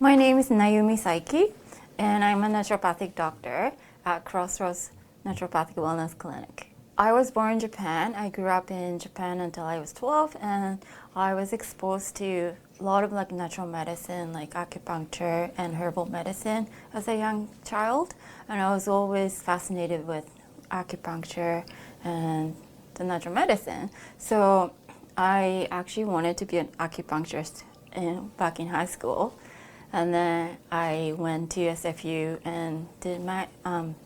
My name is Nayumi Saiki, and I'm a naturopathic doctor at Crossroads Naturopathic Wellness Clinic. I was born in Japan. I grew up in Japan until I was 12, and I was exposed to a lot of natural medicine, like acupuncture and herbal medicine as a young child. And I was always fascinated with acupuncture and the natural medicine. So I actually wanted to be an acupuncturist back in high school. And then I went to SFU and did my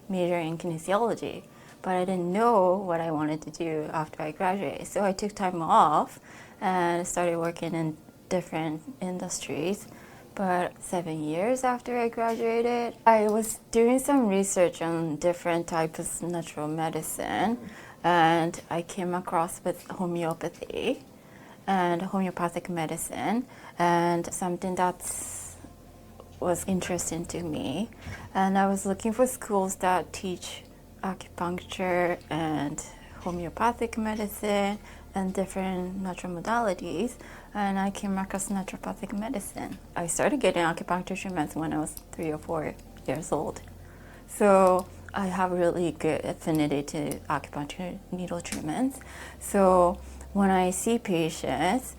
major in kinesiology. But I didn't know what I wanted to do after I graduated. So I took time off and started working in different industries. But 7 years after I graduated, I was doing some research on different types of natural medicine. And I came across with homeopathy and homeopathic medicine, and something was interesting to me. And I was looking for schools that teach acupuncture and homeopathic medicine and different natural modalities, and I came across naturopathic medicine. I started getting acupuncture treatments when I was 3 or 4 years old. So I have really good affinity to acupuncture needle treatments. So when I see patients,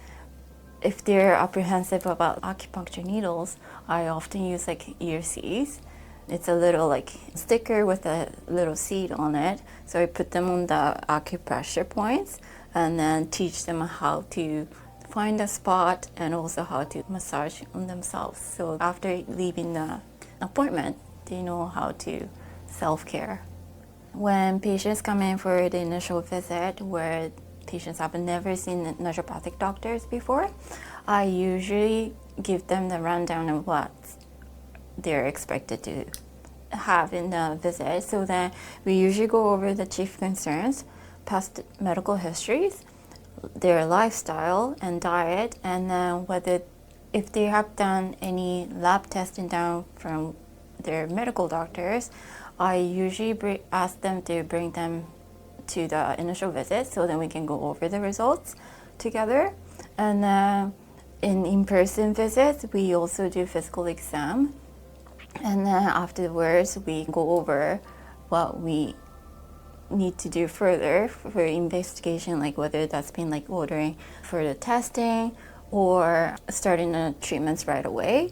if they're apprehensive about acupuncture needles, I often use ear seeds. It's a little sticker with a little seed on it. So I put them on the acupressure points and then teach them how to find a spot and also how to massage on themselves. So after leaving the appointment, they know how to self-care. When patients come in for the initial visit where patients have never seen naturopathic doctors before, I usually give them the rundown of what they're expected to have in the visit. So then we usually go over the chief concerns, past medical histories, their lifestyle and diet, and then if they have done any lab testing down from their medical doctors, I usually ask them to bring them to the initial visit so then we can go over the results together. And then in-person visits, we also do physical exam. And then afterwards, we go over what we need to do further for investigation, like whether that's been ordering further testing or starting the treatments right away.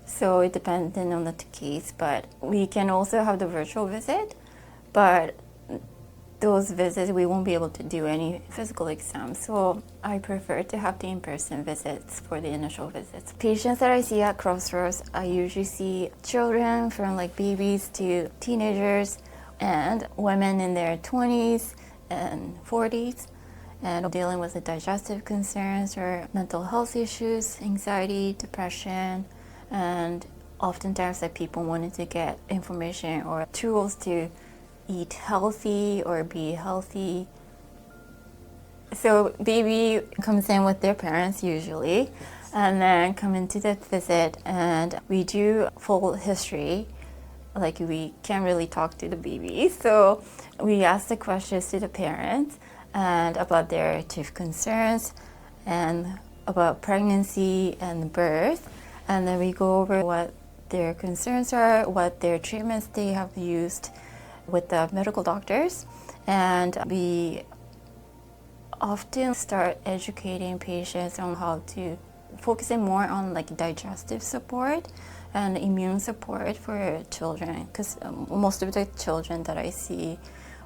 So it depends on the case, but we can also have the virtual visit, but those visits, we won't be able to do any physical exams. So I prefer to have the in-person visits for the initial visits. Patients that I see at Crossroads, I usually see children from babies to teenagers and women in their 20s and 40s and dealing with the digestive concerns or mental health issues, anxiety, depression, and oftentimes that people wanted to get information or tools to eat healthy or be healthy. So baby comes in with their parents usually and then come into the visit and we do full history. We can't really talk to the baby. So we ask the questions to the parents and about their chief concerns and about pregnancy and birth. And then we go over what their concerns are, what their treatments they have used with the medical doctors, and we often start educating patients on how to focusing more on digestive support and immune support for children, because most of the children that I see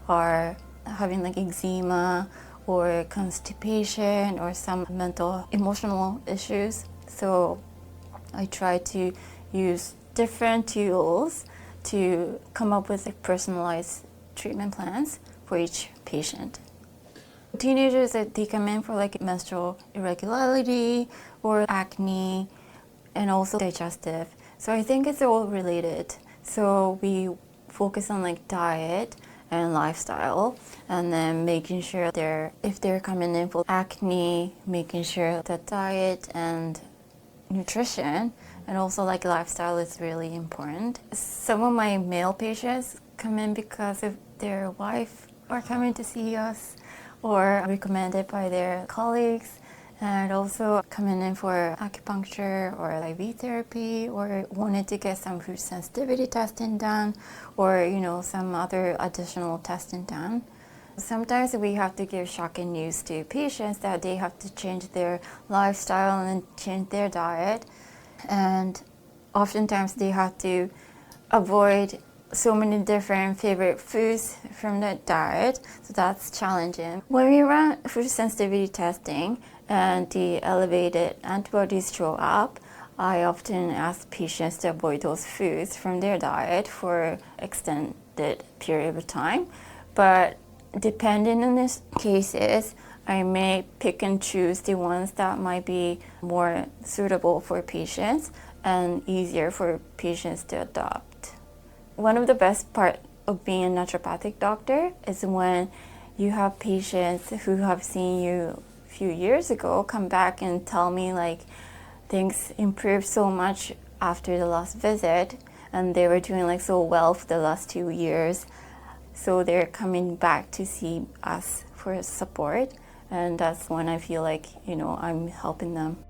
are having eczema or constipation or some mental emotional issues. So I try to use different tools to come up with personalized treatment plans for each patient. Teenagers, they come in for menstrual irregularity or acne and also digestive. So I think it's all related. So we focus on diet and lifestyle and then making sure if they're coming in for acne, making sure that diet and nutrition and also lifestyle is really important. Some of my male patients come in because of their wife are coming to see us or recommended by their colleagues, and also coming in for acupuncture or IV therapy, or wanted to get some food sensitivity testing done, or some other additional testing done. Sometimes we have to give shocking news to patients that they have to change their lifestyle and change their diet, and oftentimes they have to avoid so many different favorite foods from the diet, so that's challenging. When we run food sensitivity testing and the elevated antibodies show up, I often ask patients to avoid those foods from their diet for extended period of time. But depending on these cases, I may pick and choose the ones that might be more suitable for patients and easier for patients to adopt. One of the best parts of being a naturopathic doctor is when you have patients who have seen you a few years ago come back and tell me like things improved so much after the last visit, and they were doing like so well for the last 2 years. So they're coming back to see us for support, and that's when I feel like I'm helping them.